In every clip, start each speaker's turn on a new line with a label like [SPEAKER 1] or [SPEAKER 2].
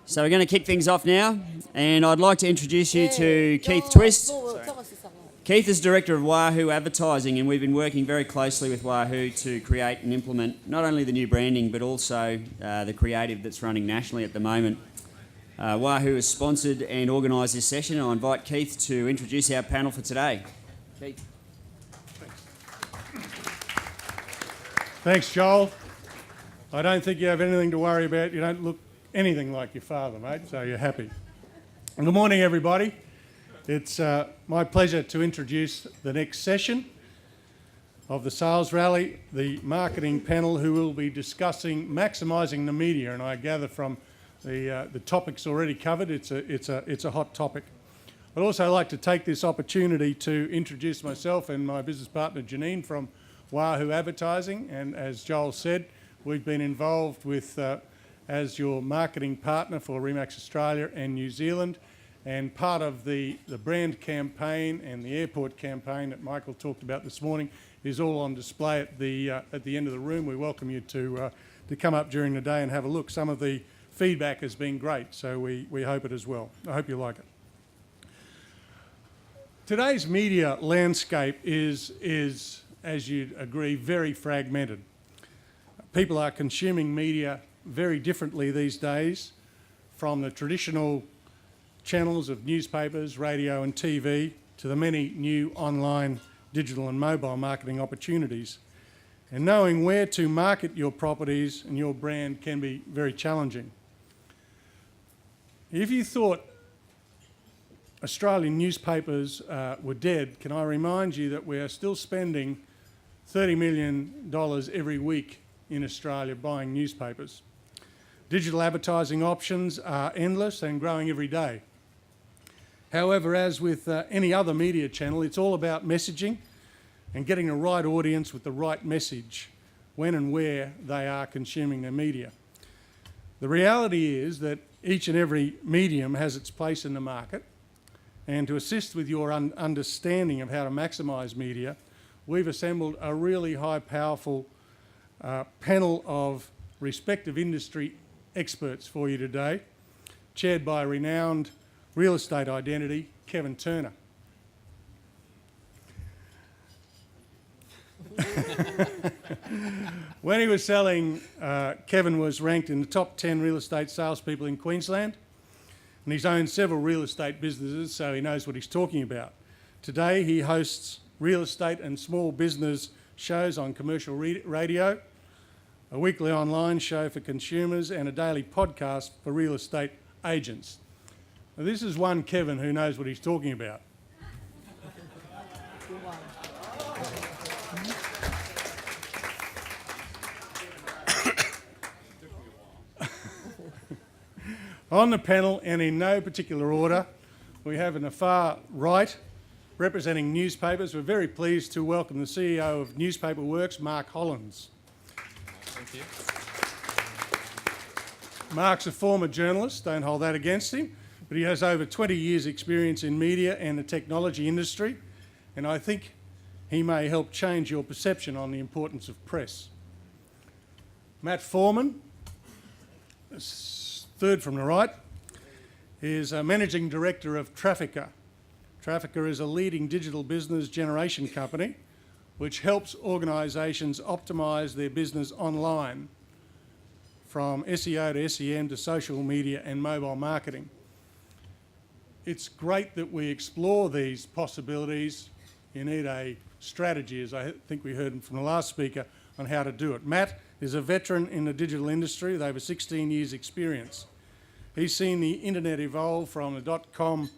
[SPEAKER 1] So we're going to kick things off now, and I'd like to introduce you to Keith Twist. Keith is Director of Wahoo Advertising, and we've been working very closely with Wahoo to create and implement not only the new branding, but also the creative that's running nationally at the moment. Wahoo has sponsored and organised this session, and I invite Keith to introduce our panel for today. Keith.
[SPEAKER 2] Thanks, Joel. I don't think you have anything to worry about. You don't look anything like your father, mate, so you're happy. And good morning, everybody. It's my pleasure to introduce the next session of the Sales Rally, the marketing panel, who will be discussing maximising the media. And I gather from the topics already covered, it's a hot topic. I'd also like to take this opportunity to introduce myself and my business partner Janine from Wahoo Advertising. And as Joel said, we've been involved with as your marketing partner for Remax Australia and New Zealand, and part of the brand campaign and the airport campaign that Michael talked about this morning is all on display at the end of the room. We welcome you to come up during the day and have a look. Some of the feedback has been great, so we hope it as well. I hope you like it. Today's media landscape is, as you'd agree, very fragmented. People are consuming media very differently these days, from the traditional channels of newspapers, radio and TV to the many new online, digital and mobile marketing opportunities. And knowing where to market your properties and your brand can be very challenging. If you thought Australian newspapers were dead, can I remind you that we are still spending $30 million every week in Australia buying newspapers. Digital advertising options are endless and growing every day. However, as with any other media channel, it's all about messaging and getting the right audience with the right message when and where they are consuming their media. The reality is that each and every medium has its place in the market, and to assist with your understanding of how to maximise media, we've assembled a really high, powerful panel of respective industry experts for you today, chaired by renowned real estate identity, Kevin Turner. When he was selling, Kevin was ranked in the top 10 real estate salespeople in Queensland, and he's owned several real estate businesses, so he knows what he's talking about. Today, he hosts real estate and small business shows on commercial radio, a weekly online show for consumers, and a daily podcast for real estate agents. Now, this is one Kevin who knows what he's talking about. On the panel, and in no particular order, we have in the far right, representing newspapers, we're very pleased to welcome the CEO of Newspaper Works, Mark Hollins.
[SPEAKER 3] Thank you.
[SPEAKER 2] Mark's a former journalist, don't hold that against him, but he has over 20 years' experience in media and the technology industry, and I think he may help change your perception on the importance of press. Matt Foreman, third from the right, is a Managing Director of Trafficker. Trafficker is a leading digital business generation company which helps organisations optimise their business online, from SEO to SEM to social media and mobile marketing. It's great that we explore these possibilities. You need a strategy, as I think we heard from the last speaker, on how to do it. Matt is a veteran in the digital industry with over 16 years' experience. He's seen the internet evolve from the .com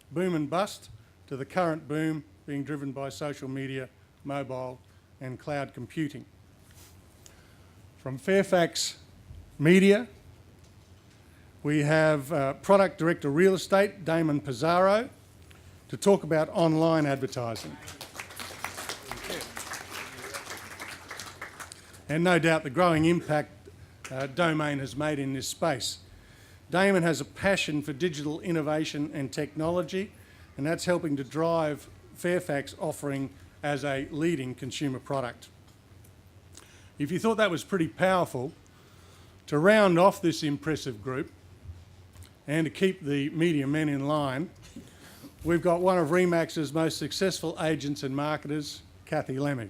[SPEAKER 2] boom and bust to the current boom being driven by social media, mobile and cloud computing. From Fairfax Media, we have Product Director Real Estate, Damon Pizarro, to talk about online advertising. And no doubt the growing impact Domain has made in this space. Damon has a passion for digital innovation and technology, and that's helping to drive Fairfax offering as a leading consumer product. If you thought that was pretty powerful, to round off this impressive group, and to keep the media men in line, we've got one of Remax's most successful agents and marketers, Kathy Lemming.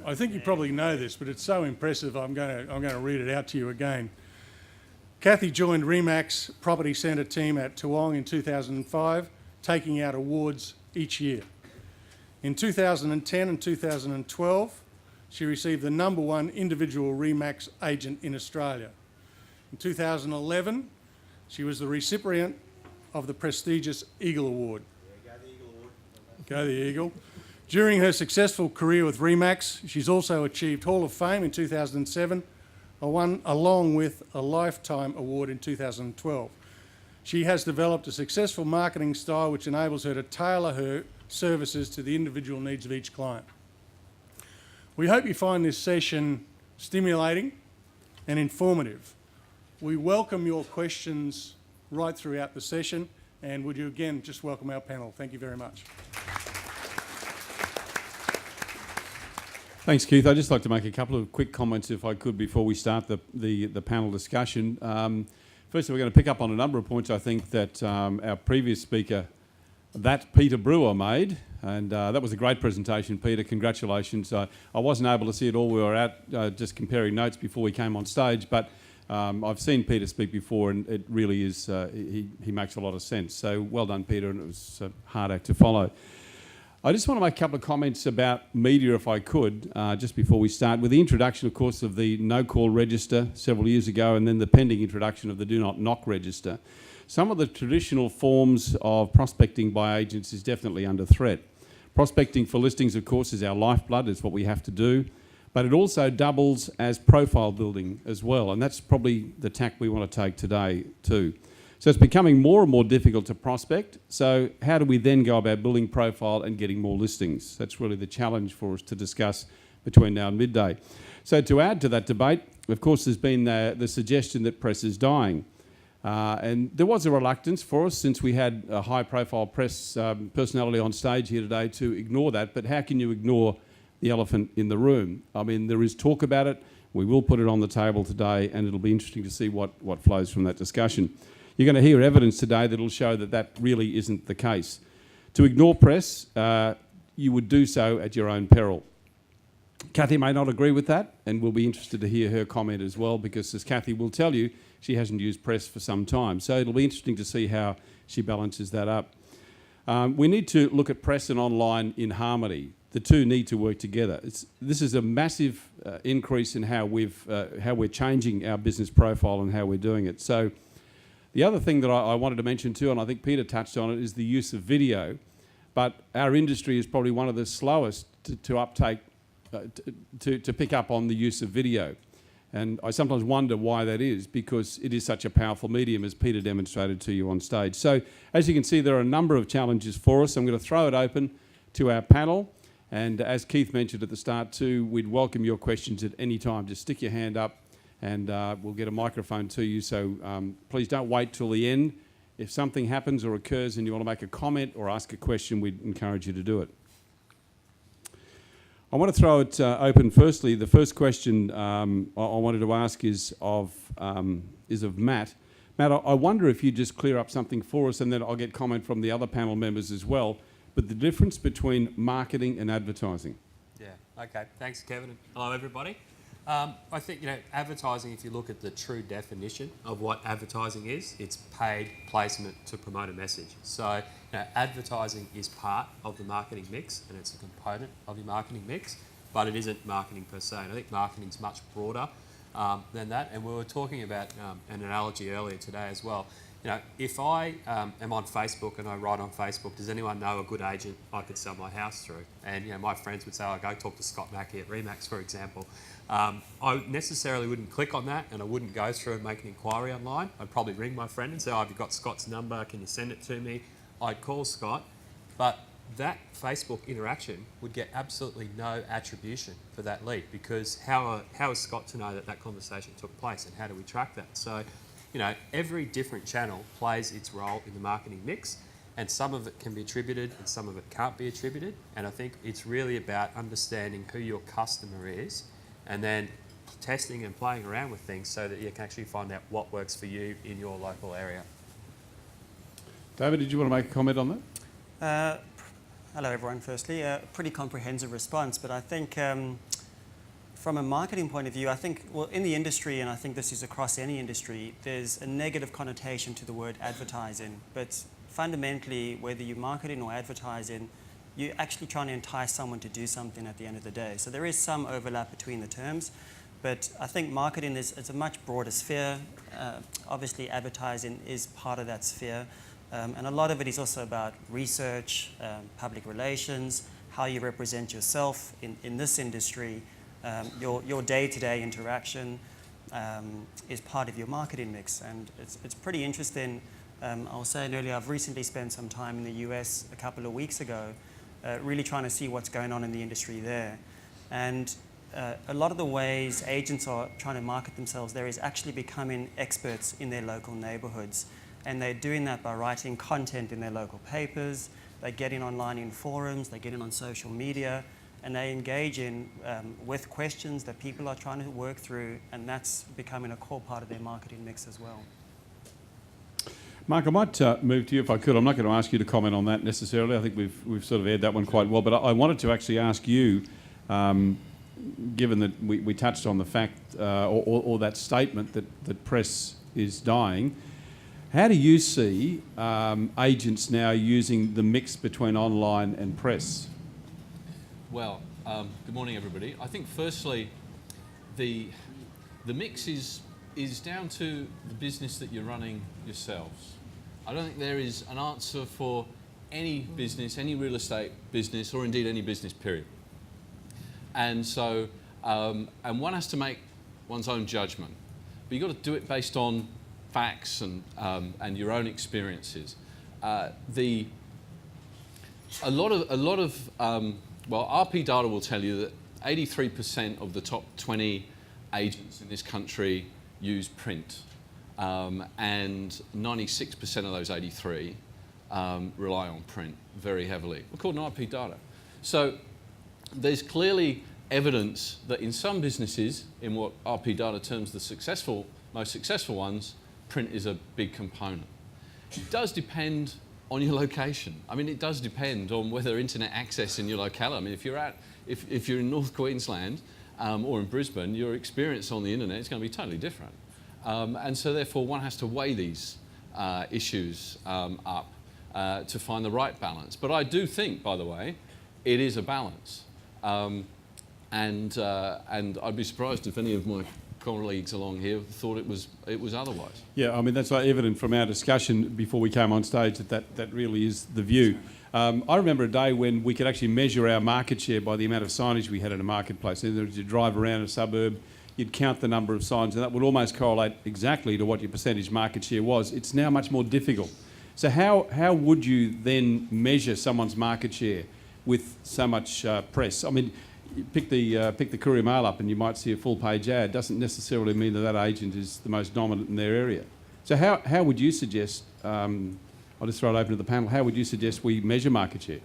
[SPEAKER 2] I think you probably know this, but it's so impressive I'm going to read it out to you again. Kathy joined Remax Property Centre team at Toowong in 2005, taking out awards each year. In 2010 and 2012, she received the #1 individual Remax agent in Australia. In 2011, she was the recipient of the prestigious Eagle Award.
[SPEAKER 3] Yeah, go the Eagle Award.
[SPEAKER 2] Go the Eagle. During her successful career with Remax, she's also achieved Hall of Fame in 2007, along with a Lifetime Award in 2012. She has developed a successful marketing style which enables her to tailor her services to the individual needs of each client. We hope you find this session stimulating and informative. We welcome your questions right throughout the session, and would you again just welcome our panel. Thank you very much.
[SPEAKER 4] Thanks, Keith. I'd just like to make a couple of quick comments, if I could, before we start the panel discussion. Firstly, we're going to pick up on a number of points I think that our previous speaker, Peter Brewer, made, and that was a great presentation, Peter. Congratulations. I wasn't able to see it all. We were out just comparing notes before we came on stage, but I've seen Peter speak before, and it really is, he makes a lot of sense. So well done, Peter, and it was a hard act to follow. I just want to make a couple of comments about media, if I could, just before we start, with the introduction, of course, of the no-call register several years ago, and then the pending introduction of the do-not-knock register. Some of the traditional forms of prospecting by agents is definitely under threat. Prospecting for listings, of course, is our lifeblood, it's what we have to do, but it also doubles as profile building as well, and that's probably the tack we want to take today too. So it's becoming more and more difficult to prospect. So how do we then go about building profile and getting more listings? That's really the challenge for us to discuss between now and midday. So to add to that debate, of course, there's been the suggestion that press is dying. And there was a reluctance for us, since we had a high-profile press personality on stage here today, to ignore that. But how can you ignore the elephant in the room? I mean, there is talk about it. We will put it on the table today, and it'll be interesting to see what flows from that discussion. You're going to hear evidence today that will show that that really isn't the case. To ignore press, you would do so at your own peril. Kathy may not agree with that, and we'll be interested to hear her comment as well, because as Kathy will tell you, she hasn't used press for some time. So it'll be interesting to see how she balances that up. We need to look at press and online in harmony. The two need to work together. This is a massive increase in how we're changing our business profile and how we're doing it. So the other thing that I wanted to mention too, and I think Peter touched on it, is the use of video. But our industry is probably one of the slowest to uptake, to pick up on the use of video. And I sometimes wonder why that is, because it is such a powerful medium, as Peter demonstrated to you on stage. So as you can see, there are a number of challenges for us. I'm going to throw it open to our panel. And as Keith mentioned at the start too, we'd welcome your questions at any time. Just stick your hand up, and we'll get a microphone to you. So please don't wait till the end. If something happens or occurs and you want to make a comment or ask a question, we'd encourage you to do it. I want to throw it open firstly. The first question I wanted to ask is of Matt. Matt, I wonder if you just clear up something for us, and then I'll get comment from the other panel members as well, but the difference between marketing and advertising.
[SPEAKER 3] Yeah, okay. Thanks, Kevin. Hello, everybody. I think, advertising, if you look at the true definition of what advertising is, it's paid placement to promote a message. So, advertising is part of the marketing mix, and it's a component of your marketing mix, but it isn't marketing per se. And I think marketing's much broader than that. And we were talking about an analogy earlier today as well. If I am on Facebook and I write on Facebook, does anyone know a good agent I could sell my house through? And my friends would say, "I'll go talk to Scott Mackey at Remax," for example. I necessarily wouldn't click on that, and I wouldn't go through and make an inquiry online. I'd probably ring my friend and say, "Oh, have you got Scott's number? Can you send it to me?" I'd call Scott, but that Facebook interaction would get absolutely no attribution for that lead, because how is Scott to know that that conversation took place, and how do we track that? So, every different channel plays its role in the marketing mix, and some of it can be attributed and some of it can't be attributed. And I think it's really about understanding who your customer is, and then testing and playing around with things so that you can actually find out what works for you in your local area.
[SPEAKER 4] David, did you want to make a comment on that?
[SPEAKER 5] Hello everyone, firstly. A pretty comprehensive response, but I think from a marketing point of view, I think, well, in the industry, and I think this is across any industry, there's a negative connotation to the word advertising. But fundamentally, whether you're marketing or advertising, you're actually trying to entice someone to do something at the end of the day. So there is some overlap between the terms, but I think marketing it's a much broader sphere. Obviously, advertising is part of that sphere. And a lot of it is also about research, public relations, how you represent yourself in this industry. Your day-to-day interaction is part of your marketing mix. And it's pretty interesting. I was saying earlier, I've recently spent some time in the US a couple of weeks ago, really trying to see what's going on in the industry there. And a lot of the ways agents are trying to market themselves there is actually becoming experts in their local neighborhoods. And they're doing that by writing content in their local papers, they're getting online in forums, they're getting on social media, and they engage in with questions that people are trying to work through, and that's becoming a core part of their marketing mix as well.
[SPEAKER 4] Mark, I might move to you if I could. I'm not going to ask you to comment on that necessarily. I think we've sort of aired that one quite well, but I wanted to actually ask you, given that we touched on the fact or that statement that press is dying, how do you see agents now using the mix between online and press?
[SPEAKER 6] Well, good morning, everybody. I think firstly, the mix is down to the business that you're running yourselves. I don't think there is an answer for any business, any real estate business, or indeed any business, period. And so, and one has to make one's own judgment, but you've got to do it based on facts and your own experiences. A lot of well, RP data will tell you that 83% of the top 20 agents in this country use print, and 96% of those 83 rely on print very heavily, according to RP data. So there's clearly evidence that in some businesses, in what RP data terms the most successful ones, print is a big component. It does depend on your location. I mean, it does depend on whether internet access in your locale. I mean, if you're in North Queensland or in Brisbane, your experience on the internet is going to be totally different. And so therefore one has to weigh these issues up to find the right balance. But I do think, by the way, it is a balance. And I'd be surprised if any of my colleagues along here thought it was otherwise.
[SPEAKER 4] Yeah, I mean, that's evident from our discussion before we came on stage that really is the view. I remember a day when we could actually measure our market share by the amount of signage we had in a marketplace. Either as you drive around a suburb, you'd count the number of signs, and that would almost correlate exactly to what your percentage market share was. It's now much more difficult. So how would you then measure someone's market share with so much press? I mean, you pick the Courier Mail up and you might see a full-page ad. Doesn't necessarily mean that agent is the most dominant in their area. So how would you suggest, I'll just throw it open to the panel, how would you suggest we measure market share?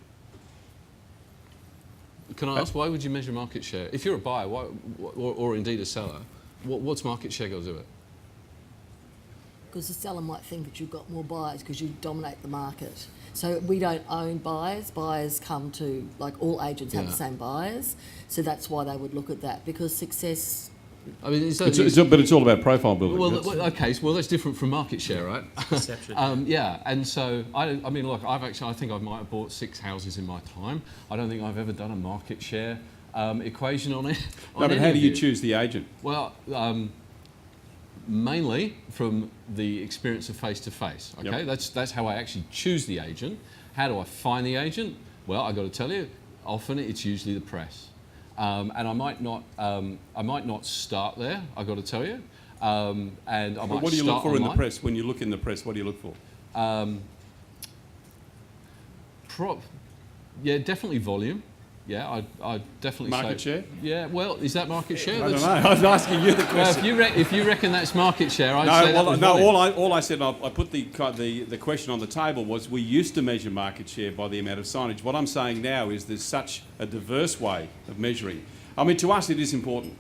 [SPEAKER 6] Can I ask, why would you measure market share? If you're a buyer, or indeed a seller, what's market share got to do with it?
[SPEAKER 7] Because the seller might think that you've got more buyers because you dominate the market. So we don't own buyers. Buyers come to, like all agents have the same buyers. So that's why they would look at that, because success...
[SPEAKER 6] I mean,
[SPEAKER 4] but it's all about profile building.
[SPEAKER 6] Well, okay, well that's different from market share, right?
[SPEAKER 3] Perception.
[SPEAKER 6] Yeah, and so I mean, look, I think I might have bought 6 houses in my time. I don't think I've ever done a market share equation on it.
[SPEAKER 4] No, but how do you choose the agent?
[SPEAKER 6] Well, mainly from the experience of face-to-face, okay? Yep. That's how I actually choose the agent. How do I find the agent? Well, I've got to tell you, often it's usually the press. And I might not start there, I've got to tell you. And I might
[SPEAKER 4] what do you look for
[SPEAKER 6] online.
[SPEAKER 4] in the press? When you look in the press, what do you look for?
[SPEAKER 6] Yeah, definitely volume. Yeah, I'd definitely say...
[SPEAKER 4] Market share?
[SPEAKER 6] Yeah, well, is that market share?
[SPEAKER 4] I don't know. I was asking you the question.
[SPEAKER 6] Well, if you reckon that's market share, I'd say that was volume.
[SPEAKER 4] All I said, I put the question on the table was we used to measure market share by the amount of signage. What I'm saying now is there's such a diverse way of measuring. I mean, to us it is important.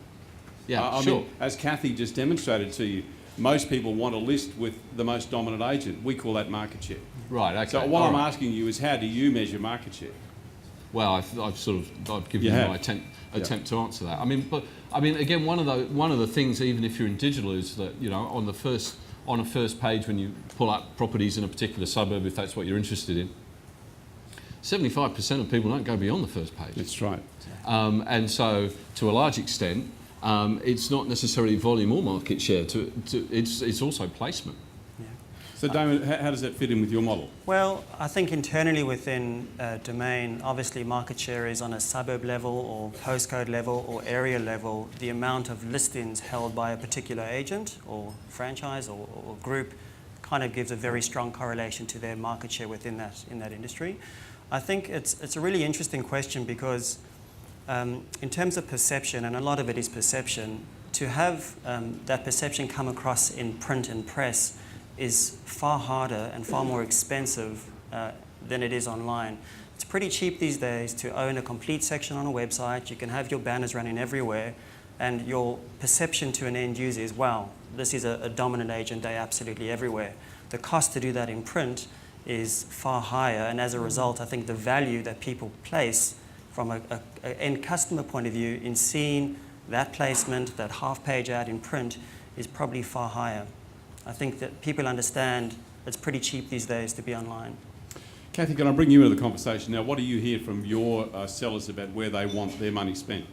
[SPEAKER 6] Yeah,
[SPEAKER 4] I
[SPEAKER 6] sure.
[SPEAKER 4] mean, as Kathy just demonstrated to you, most people want to list with the most dominant agent. We call that market share.
[SPEAKER 6] Right, okay.
[SPEAKER 4] So what
[SPEAKER 6] All
[SPEAKER 4] I'm
[SPEAKER 6] right.
[SPEAKER 4] asking you is, how do you measure market share?
[SPEAKER 6] Well, I've given
[SPEAKER 4] You
[SPEAKER 6] you
[SPEAKER 4] have.
[SPEAKER 6] my attempt to answer that. I mean, again, one of the things, even if you're in digital, is that, you know, on a first page when you pull up properties in a particular suburb, if that's what you're interested in, 75% of people don't go beyond the first page.
[SPEAKER 4] That's right.
[SPEAKER 6] And so, to a large extent, it's not necessarily volume or market share. It's also placement.
[SPEAKER 4] So Damon, how does that fit in with your model?
[SPEAKER 5] Well, I think internally within Domain, obviously market share is on a suburb level or postcode level or area level. The amount of listings held by a particular agent or franchise or group kind of gives a very strong correlation to their market share within in that industry. I think it's a really interesting question because in terms of perception, and a lot of it is perception, to have that perception come across in print and press is far harder and far more expensive than it is online. It's pretty cheap these days to own a complete section on a website. You can have your banners running everywhere, and your perception to an end user is, wow, this is a dominant agent, they're absolutely everywhere. The cost to do that in print is far higher, and as a result, I think the value that people place from an end customer point of view in seeing that placement, that half-page ad in print, is probably far higher. I think that people understand it's pretty cheap these days to be online.
[SPEAKER 4] Kathy, can I bring you into the conversation now? What do you hear from your sellers about where they want their money spent?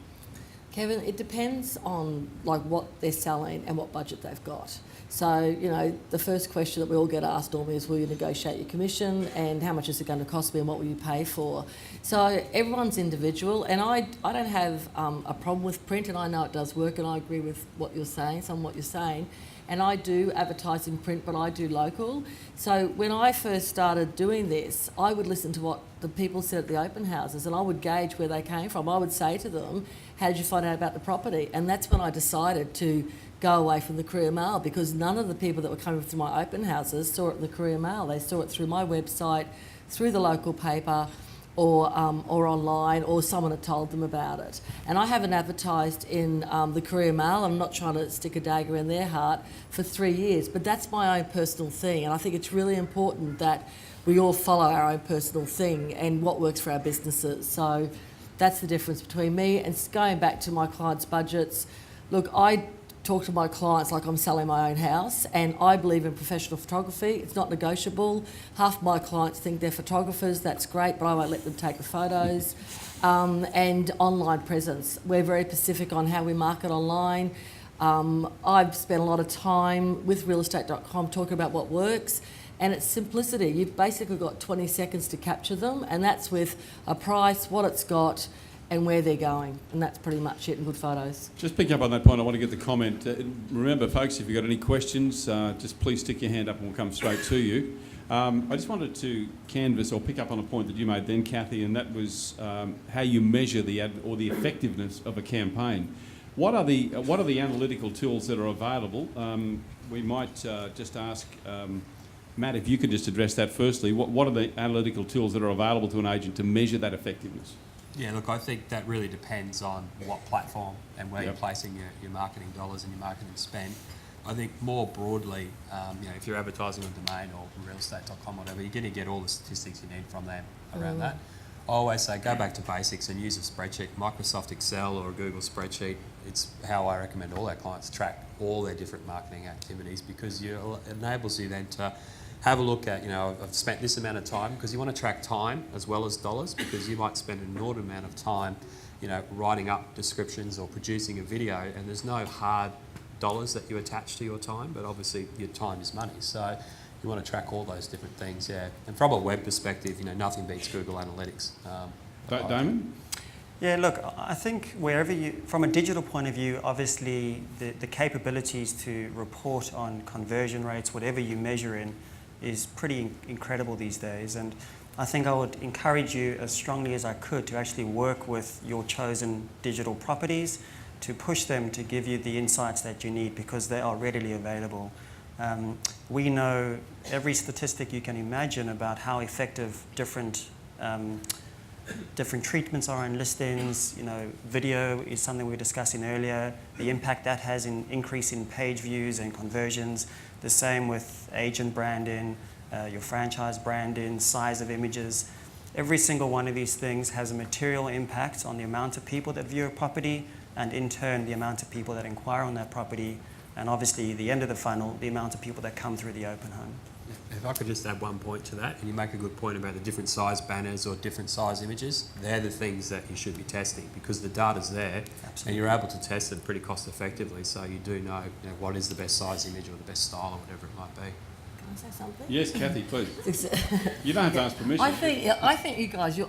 [SPEAKER 7] Kevin, it depends on like what they're selling and what budget they've got. So, you know, the first question that we all get asked normally is, will you negotiate your commission and how much is it going to cost me and what will you pay for? So everyone's individual, and I don't have a problem with print, and I know it does work, and I agree with what you're saying, some of what you're saying. And I do advertise in print, but I do local. So when I first started doing this, I would listen to what the people said at the open houses, and I would gauge where they came from. I would say to them, how did you find out about the property? And that's when I decided to go away from the Courier Mail, because none of the people that were coming through my open houses saw it in the Courier Mail. They saw it through my website, through the local paper, or online, or someone had told them about it. And I haven't advertised in the Courier Mail, I'm not trying to stick a dagger in their heart, for 3 years, but that's my own personal thing, and I think it's really important that we all follow our own personal thing and what works for our businesses. So that's the difference between me. And going back to my clients' budgets, look, I talk to my clients like I'm selling my own house, and I believe in professional photography. It's not negotiable. Half my clients think they're photographers, that's great, but I won't let them take the photos. And online presence. We're very specific on how we market online. I've spent a lot of time with realestate.com talking about what works, and it's simplicity. You've basically got 20 seconds to capture them, and that's with a price, what it's got, and where they're going, and that's pretty much it, and good photos.
[SPEAKER 4] Just picking up on that point, I want to get the comment. Remember, folks, if you've got any questions, just please stick your hand up and we'll come straight to you. I just wanted to canvass or pick up on a point that you made then, Kathy, and that was how you measure the effectiveness of a campaign. What are the analytical tools that are available? We might just ask Matt, if you could just address that firstly. What are the analytical tools that are available to an agent to measure that effectiveness?
[SPEAKER 3] Yeah, look, I think that really depends on what platform and where you're placing your marketing dollars and your marketing spend. I think more broadly, if you're advertising on Domain or realestate.com, whatever, you're going to get all the statistics you need from them around that. I always say go back to basics and use a spreadsheet, Microsoft Excel or a Google spreadsheet. It's how I recommend all our clients track all their different marketing activities, because it enables you then to have a look at, I've spent this amount of time, because you want to track time as well as dollars, because you might spend an inordinate amount of time, writing up descriptions or producing a video, and there's no hard dollars that you attach to your time, but obviously your time is money. So you want to track all those different things, yeah. And from a web perspective, nothing beats Google Analytics.
[SPEAKER 4] Damon?
[SPEAKER 5] Yeah, look, I think from a digital point of view, obviously the capabilities to report on conversion rates, whatever you measure in, is pretty incredible these days. And I think I would encourage you as strongly as I could to actually work with your chosen digital properties to push them to give you the insights that you need, because they are readily available. We know every statistic you can imagine about how effective different different treatments are on listings. You know, video is something we were discussing earlier, the impact that has in increase in page views and conversions. The same with agent branding, your franchise branding, size of images. Every single one of these things has a material impact on the amount of people that view a property, and in turn the amount of people that inquire on that property, and obviously the end of the funnel, the amount of people that come through the open home.
[SPEAKER 3] If I could just add one point to that, and you make a good point about the different size banners or different size images, they're the things that you should be testing because the data's there.
[SPEAKER 5] Absolutely.
[SPEAKER 3] And you're able to test it pretty cost effectively, so you do know, what is the best size image or the best style or whatever it might be.
[SPEAKER 7] Can I say something?
[SPEAKER 4] Yes, Kathy, please. You don't have to ask permission.
[SPEAKER 7] I think you guys,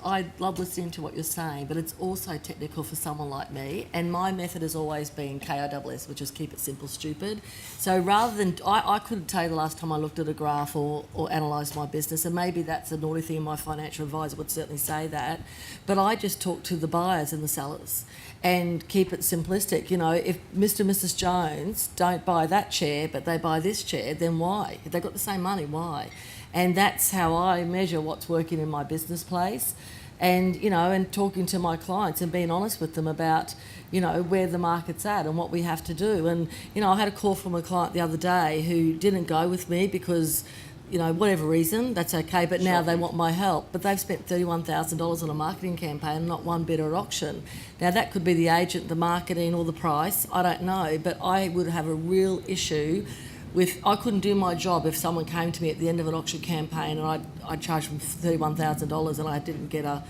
[SPEAKER 7] I love listening to what you're saying, but it's also technical for someone like me. And my method has always been KISS, which is keep it simple, stupid. So rather than, I couldn't tell you the last time I looked at a graph or analysed my business, and maybe that's a naughty thing, my financial advisor would certainly say that. But I just talk to the buyers and the sellers and keep it simplistic. You know, if Mr. and Mrs. Jones don't buy that chair, but they buy this chair, then why? If they've got the same money, why? And that's how I measure what's working in my business place. And, you know, and talking to my clients and being honest with them about, you know, where the market's at and what we have to do. And, you know, I had a call from a client the other day who didn't go with me because, you know, whatever reason, that's okay, but now they want my help. But they've spent $31,000 on a marketing campaign, not one bid at auction. Now, that could be the agent, the marketing, or the price, I don't know, but I would have a real issue with, I couldn't do my job if someone came to me at the end of an auction campaign and I'd charge them $31,000 and I didn't get a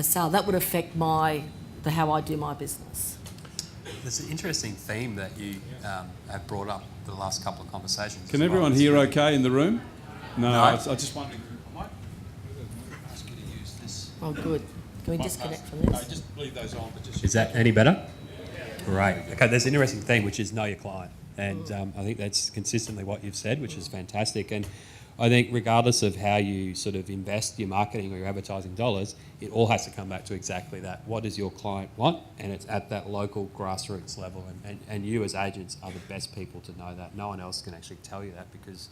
[SPEAKER 7] sale. That would affect how I do my business.
[SPEAKER 3] There's an interesting theme that you have brought up the last couple of conversations.
[SPEAKER 4] Can everyone hear okay in the room? No, I was just wondering. I might ask you to use this.
[SPEAKER 7] Oh, good. Can we disconnect from this?
[SPEAKER 4] No, just leave those on. But just
[SPEAKER 3] Is that any better? Great. Okay, there's an interesting theme, which is know your client. And I think that's consistently what you've said, which is fantastic. And I think regardless of how you sort of invest your marketing or your advertising dollars, it all has to come back to exactly that. What does your client want? And it's at that local grassroots level. And you as agents are the best people to know that. No one else can actually tell you that because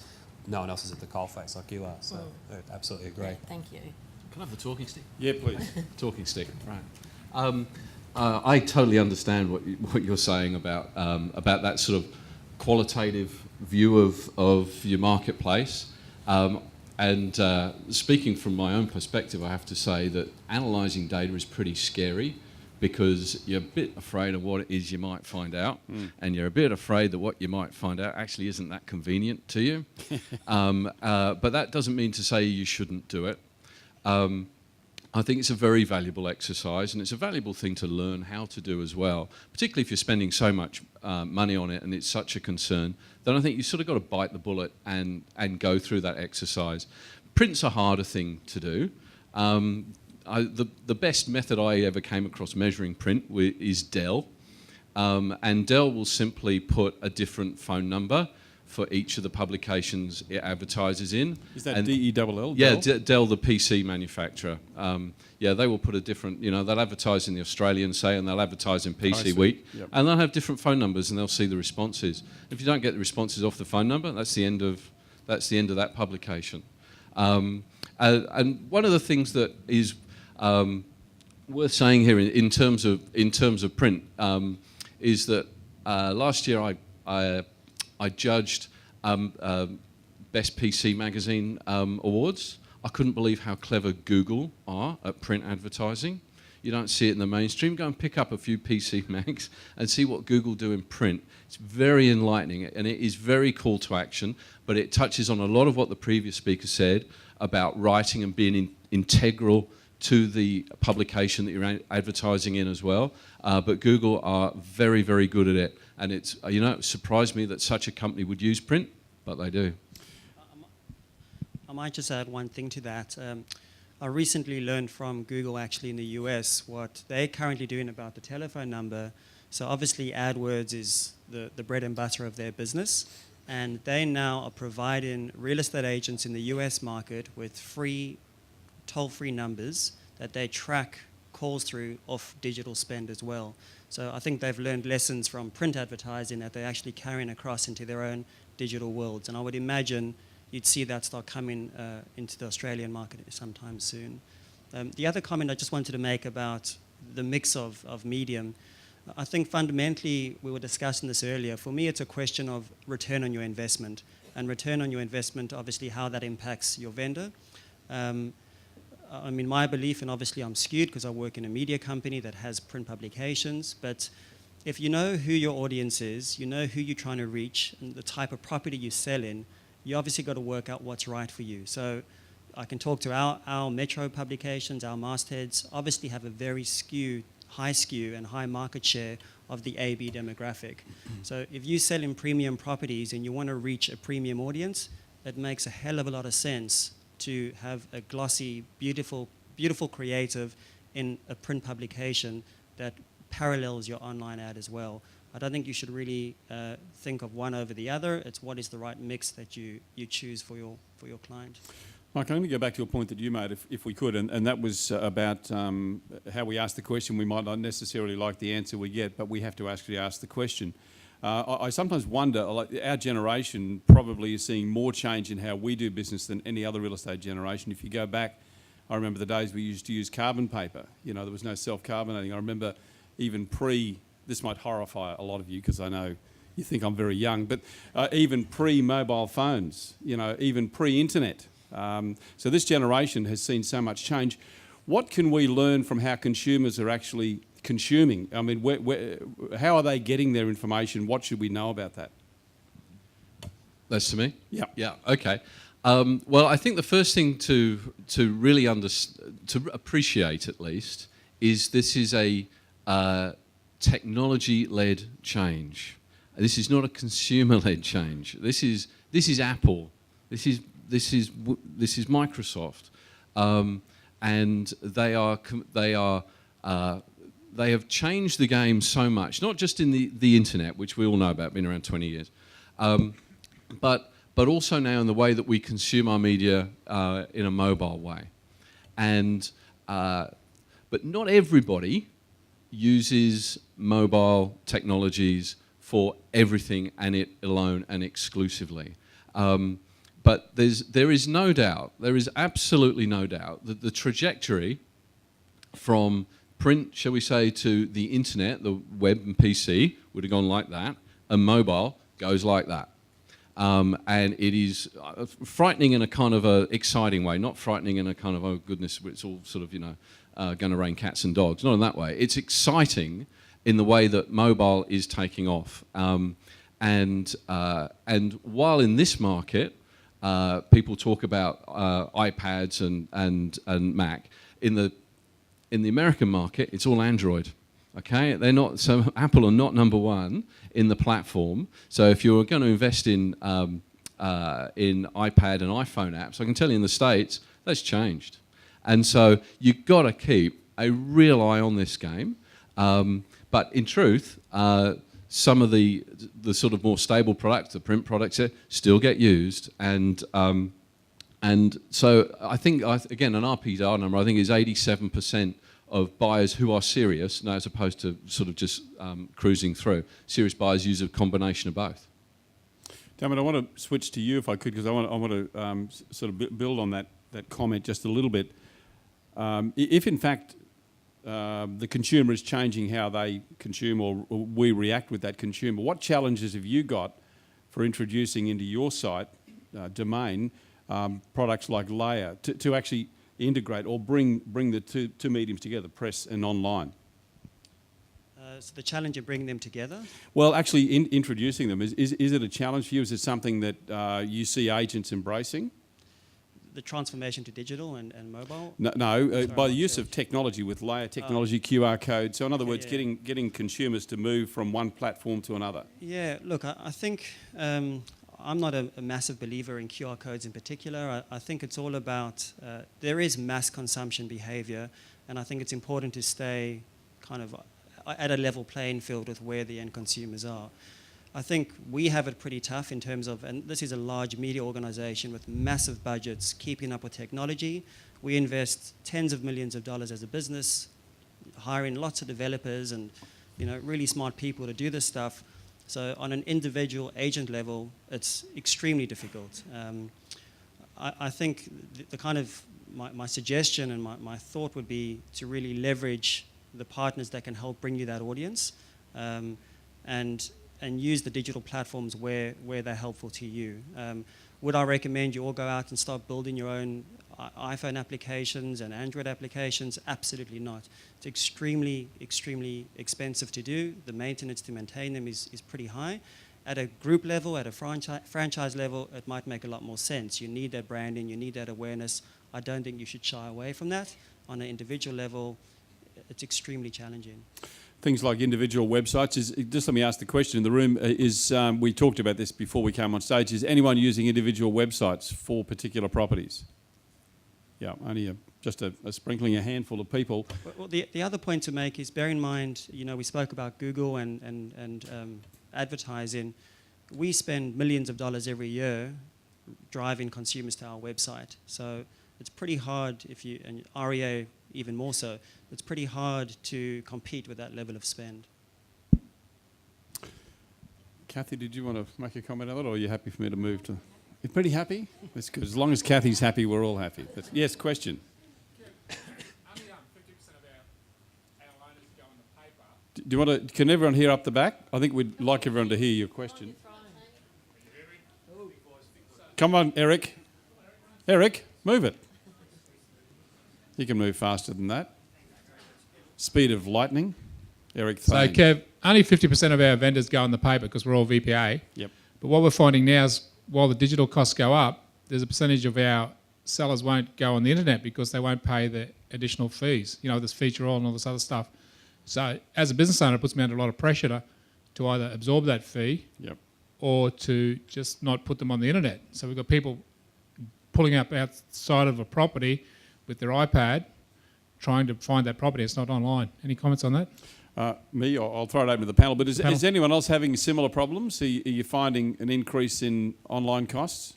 [SPEAKER 3] no one else is at the coalface like you are. So I absolutely agree.
[SPEAKER 7] Yeah, thank you.
[SPEAKER 6] Can I have the talking stick?
[SPEAKER 4] Yeah, please.
[SPEAKER 6] Talking stick, right. I totally understand what you're saying about that sort of qualitative view of your marketplace. And speaking from my own perspective, I have to say that analysing data is pretty scary because you're a bit afraid of what it is you might find out, and you're a bit afraid that what you might find out actually isn't that convenient to you. But that doesn't mean to say you shouldn't do it. I think it's a very valuable exercise, and it's a valuable thing to learn how to do as well, particularly if you're spending so much money on it and it's such a concern. Then I think you sort of got to bite the bullet and go through that exercise. Print's a harder thing to do. The best method I ever came across measuring print is Dell, and Dell will simply put a different phone number for each of the publications it advertises in.
[SPEAKER 4] Is that D-E-L-L?
[SPEAKER 6] Yeah, Dell, the PC manufacturer. Yeah, they will put a different, they'll advertise in the Australian, say, and they'll advertise in PC Week, and they'll have different phone numbers and they'll see the responses. If you don't get the responses off the phone number, that's the end of that publication. And one of the things that is worth saying here in terms of print is that last year I judged Best PC Magazine awards. I couldn't believe how clever Google are at print advertising. You don't see it in the mainstream. Go and pick up a few PC mags and see what Google do in print. It's very enlightening and it is very call to action, but it touches on a lot of what the previous speaker said about writing and being integral to the publication that you're advertising in as well. But Google are very, very good at it. And it's, it surprised me that such a company would use print, but they do.
[SPEAKER 5] I might just add one thing to that. I recently learned from Google actually in the US what they're currently doing about the telephone number. So obviously AdWords is the bread and butter of their business. And they now are providing real estate agents in the US market with free toll-free numbers that they track calls through off digital spend as well. So I think they've learned lessons from print advertising that they're actually carrying across into their own digital worlds. And I would imagine you'd see that start coming into the Australian market sometime soon. The other comment I just wanted to make about the mix of medium, I think fundamentally, we were discussing this earlier, for me it's a question of return on your investment. And return on your investment, obviously how that impacts your vendor. I mean, my belief, and obviously I'm skewed because I work in a media company that has print publications, but if you know who your audience is, you know who you're trying to reach, and the type of property you sell in, you obviously got to work out what's right for you. So I can talk to our metro publications, our mastheads, obviously have a very high skew and high market share of the AB demographic. So if you sell in premium properties and you want to reach a premium audience, it makes a hell of a lot of sense to have a glossy, beautiful creative in a print publication that parallels your online ad as well. I don't think you should really think of one over the other. It's what is the right mix that you choose for your client.
[SPEAKER 4] Mike, I'm going to go back to a point that you made, if we could, and that was about how we ask the question. We might not necessarily like the answer we get, but we have to actually ask the question. I sometimes wonder, like, our generation probably is seeing more change in how we do business than any other real estate generation. If you go back, I remember the days we used to use carbon paper. You know, there was no self-carbonating. I remember even this might horrify a lot of you because I know you think I'm very young, but even pre-mobile phones, you know, even pre-internet. So this generation has seen so much change. What can we learn from how consumers are actually consuming? I mean, how are they getting their information? What should we know about that?
[SPEAKER 6] That's to me?
[SPEAKER 4] Yeah.
[SPEAKER 6] Yeah, okay. Well, I think the first thing to really to appreciate, at least, is this is a technology-led change. This is not a consumer-led change. This is Apple. This is Microsoft, and they have changed the game so much. Not just in the internet, which we all know about, been around 20 years, but also now in the way that we consume our media in a mobile way, but not everybody uses mobile technologies for everything and it alone and exclusively. But there is no doubt, there is absolutely no doubt that the trajectory from print, shall we say, to the internet, the web and PC would have gone like that, and mobile goes like that. And it is frightening in a kind of a exciting way, not frightening in a kind of, oh goodness, it's all sort of, going to rain cats and dogs. Not in that way. It's exciting in the way that mobile is taking off. And while in this market, people talk about iPads and Mac, in the American market, it's all Android. Okay, so Apple are not number one in the platform. So if you're going to invest in iPad and iPhone apps, I can tell you in the States that's changed, and so you've got to keep a real eye on this game. But in truth, some of the sort of more stable products, the print products, still get used, and so I think again an RPDR number I think is 87%. Of buyers who are serious, as opposed to sort of just cruising through. Serious buyers use a combination of both.
[SPEAKER 4] Dammit, I want to switch to you if I could, because I want to sort of build on that comment just a little bit. If in fact the consumer is changing how they consume, or we react with that consumer, what challenges have you got for introducing into your site domain products like Layer to actually integrate or bring the two mediums together, press and online?
[SPEAKER 5] So the challenge of bringing them together?
[SPEAKER 4] Well, actually introducing them, is it a challenge for you? Is it something that you see agents embracing?
[SPEAKER 5] The transformation to digital and mobile?
[SPEAKER 4] No, by the use of technology with Layer technology, QR code. So in other words, getting consumers to move from one platform to another. Yeah,
[SPEAKER 5] look, I think I'm not a massive believer in QR codes in particular. I think it's all about, there is mass consumption behavior, and I think it's important to stay kind of at a level playing field with where the end consumers are. I think we have it pretty tough in terms of, and this is a large media organization with massive budgets keeping up with technology. We invest tens of millions of dollars as a business, hiring lots of developers and really smart people to do this stuff. So on an individual agent level, it's extremely difficult. I think the kind of my suggestion and my thought would be to really leverage the partners that can help bring you that audience, and use the digital platforms where they're helpful to you. Would I recommend you all go out and start building your own iPhone applications and Android applications? Absolutely not. It's extremely, extremely expensive to do. The maintenance to maintain them is pretty high. At a group level, at a franchise level, it might make a lot more sense. You need that branding, you need that awareness. I don't think you should shy away from that. On an individual level, it's extremely challenging.
[SPEAKER 4] Things like individual websites. Just let me ask the question in the room. We talked about this before we came on stage. Is anyone using individual websites for particular properties? Yeah, only just a sprinkling, a handful of people.
[SPEAKER 5] Well, the other point to make is bear in mind, we spoke about Google and advertising. We spend millions of dollars every year driving consumers to our website. So it's pretty hard and REA even more so, it's pretty hard to compete with that level of spend.
[SPEAKER 4] Kathy, did you want to make a comment on it, or are you happy for me to move to... You're pretty happy? That's good. As long as Kathy's happy, we're all happy. Yes, question.
[SPEAKER 8] Only 50% of our owners go in the paper.
[SPEAKER 4] Do you want to... Can everyone hear up the back? I think we'd like everyone to hear your question. Come on, Eric. Eric, move it. You can move faster than that. Speed of lightning. Eric Thane.
[SPEAKER 8] So, Kev, only 50% of our vendors go in the paper because we're all VPA.
[SPEAKER 4] Yep.
[SPEAKER 8] But what we're finding now is while the digital costs go up, there's a percentage of our sellers won't go on the internet because they won't pay the additional fees. This feature all and all this other stuff. So as a business owner, it puts me under a lot of pressure to either absorb that fee or to just not put them on the internet. So we've got people pulling up outside of a property with their iPad trying to find that property. It's not online. Any comments on that?
[SPEAKER 4] I'll throw it open to the panel. But is anyone else having similar problems? Are you finding an increase in online costs?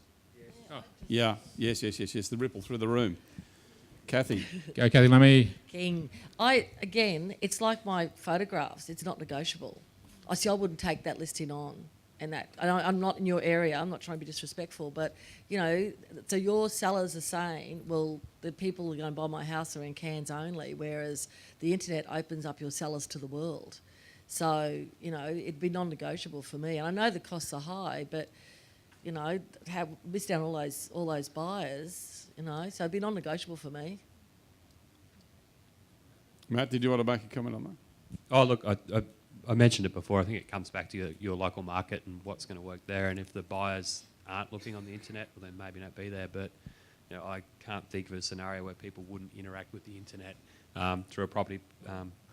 [SPEAKER 4] Yes. Yeah. Yes. The ripple through the room. Kathy.
[SPEAKER 8] Go, Kathy. Let me...
[SPEAKER 7] King. It's like my photographs. It's not negotiable. I wouldn't take that listing on. And I'm not in your area. I'm not trying to be disrespectful, but so your sellers are saying, well, the people who are going to buy my house are in Cairns only, whereas the internet opens up your sellers to the world. So it'd be non-negotiable for me. And I know the costs are high, but have missed out all those buyers. So it'd be non-negotiable for me.
[SPEAKER 4] Matt, did you want to make a comment on that?
[SPEAKER 3] Oh, look, I mentioned it before. I think it comes back to your local market and what's going to work there. And if the buyers aren't looking on the internet, well, then maybe not be there. But I can't think of a scenario where people wouldn't interact with the internet through a property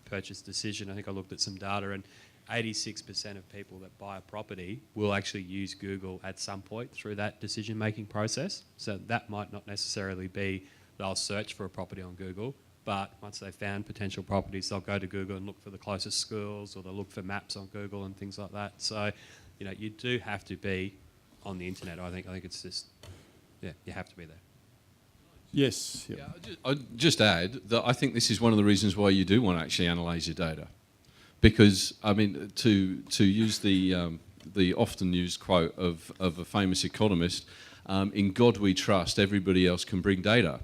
[SPEAKER 3] purchase decision. I think I looked at some data, and 86% of people that buy a property will actually use Google at some point through that decision-making process. So that might not necessarily be they'll search for a property on Google, but once they've found potential properties, they'll go to Google and look for the closest schools, or they'll look for maps on Google and things like that. So, you do have to be on the internet. I think it's just, you have to be there.
[SPEAKER 4] Yes. Yep.
[SPEAKER 6] Yeah, I'd just add that I think this is one of the reasons why you do want to actually analyse your data, because to use the often used quote of a famous economist, "In God we trust, everybody else can bring data."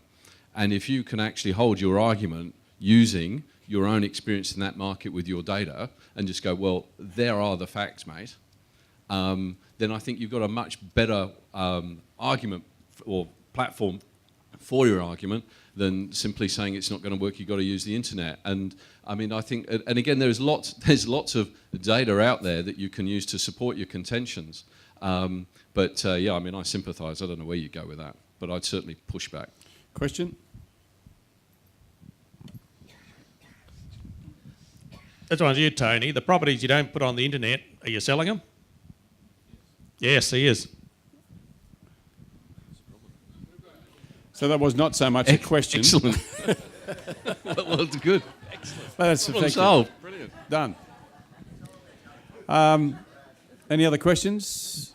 [SPEAKER 6] And if you can actually hold your argument using your own experience in that market with your data and just go, well, there are the facts, mate, then I think you've got a much better argument or platform for your argument than simply saying it's not going to work, you've got to use the internet. And I think, and again, there's lots of data out there that you can use to support your contentions. I sympathise. I don't know where you go with that, but I'd certainly push back.
[SPEAKER 4] Question?
[SPEAKER 9] This one's you, Tony. The properties you don't put on the internet, are you selling them? Yes, he is.
[SPEAKER 4] So that was not so much a question.
[SPEAKER 6] Excellent. Well, it's good. Excellent.
[SPEAKER 4] That's
[SPEAKER 6] Problem solved.
[SPEAKER 4] Brilliant. Done. Any other questions?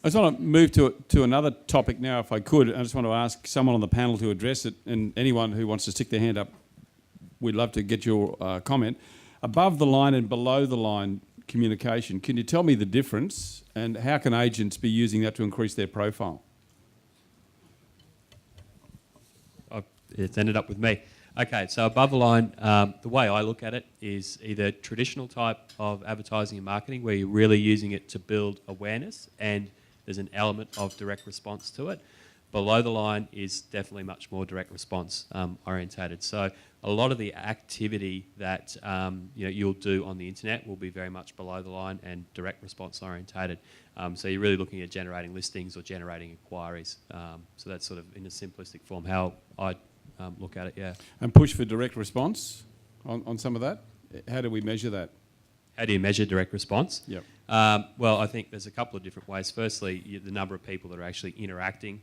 [SPEAKER 4] I just want to move to another topic now, if I could. I just want to ask someone on the panel to address it, and anyone who wants to stick their hand up, we'd love to get your comment. Above the line and below the line communication, can you tell me the difference, and how can agents be using that to increase their profile?
[SPEAKER 3] it's ended up with me. Okay, so above the line, the way I look at it is either traditional type of advertising and marketing where you're really using it to build awareness and there's an element of direct response to it. Below the line is definitely much more direct response orientated. So a lot of the activity that you'll do on the internet will be very much below the line and direct response orientated. So you're really looking at generating listings or generating inquiries. So that's sort of in a simplistic form how I look at it, yeah.
[SPEAKER 4] And push for direct response on some of that? How do we measure that?
[SPEAKER 3] How do you measure direct response?
[SPEAKER 4] Yep.
[SPEAKER 3] Well, I think there's a couple of different ways. Firstly, the number of people that are actually interacting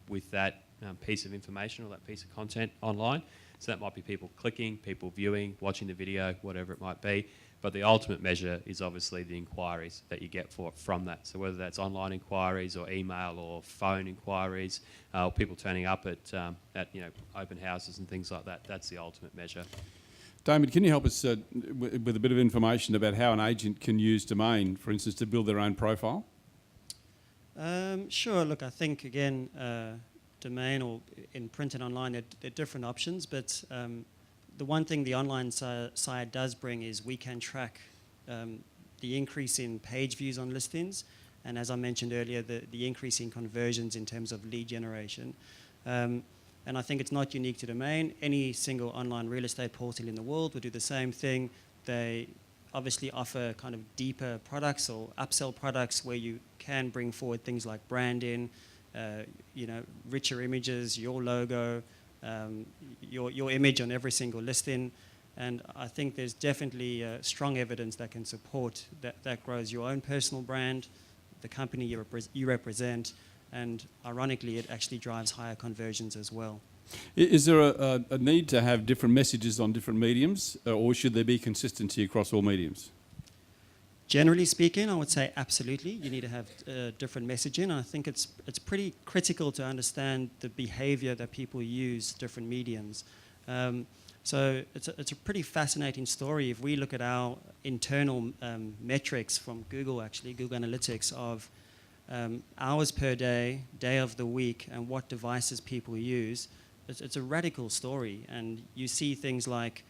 [SPEAKER 3] with that piece of information or that piece of content online. So that might be people clicking, people viewing, watching the video, whatever it might be. But the ultimate measure is obviously the inquiries that you get from that. So whether that's online inquiries or email or phone inquiries, or people turning up at open houses and things like that, that's the ultimate measure.
[SPEAKER 4] Damon, can you help us with a bit of information about how an agent can use Domain, for instance, to build their own profile?
[SPEAKER 5] Sure. Look, I think, again, Domain or in print and online, they're different options, but the one thing the online side does bring is we can track the increase in page views on listings, and as I mentioned earlier, the increase in conversions in terms of lead generation. And I think it's not unique to Domain. Any single online real estate portal in the world would do the same thing. They obviously offer kind of deeper products or upsell products where you can bring forward things like branding, richer images, your logo, your image on every single listing. And I think there's definitely strong evidence that can support that grows your own personal brand, the company you represent, and ironically, it actually drives higher conversions as well.
[SPEAKER 4] Is there a need to have different messages on different mediums, or should there be consistency across all mediums?
[SPEAKER 5] Generally speaking, I would say absolutely. You need to have different messaging. I think it's pretty critical to understand the behavior that people use different mediums. So it's a pretty fascinating story. If we look at our internal metrics from Google, actually, Google Analytics of hours per day, day of the week, and what devices people use, it's a radical story. And you see things like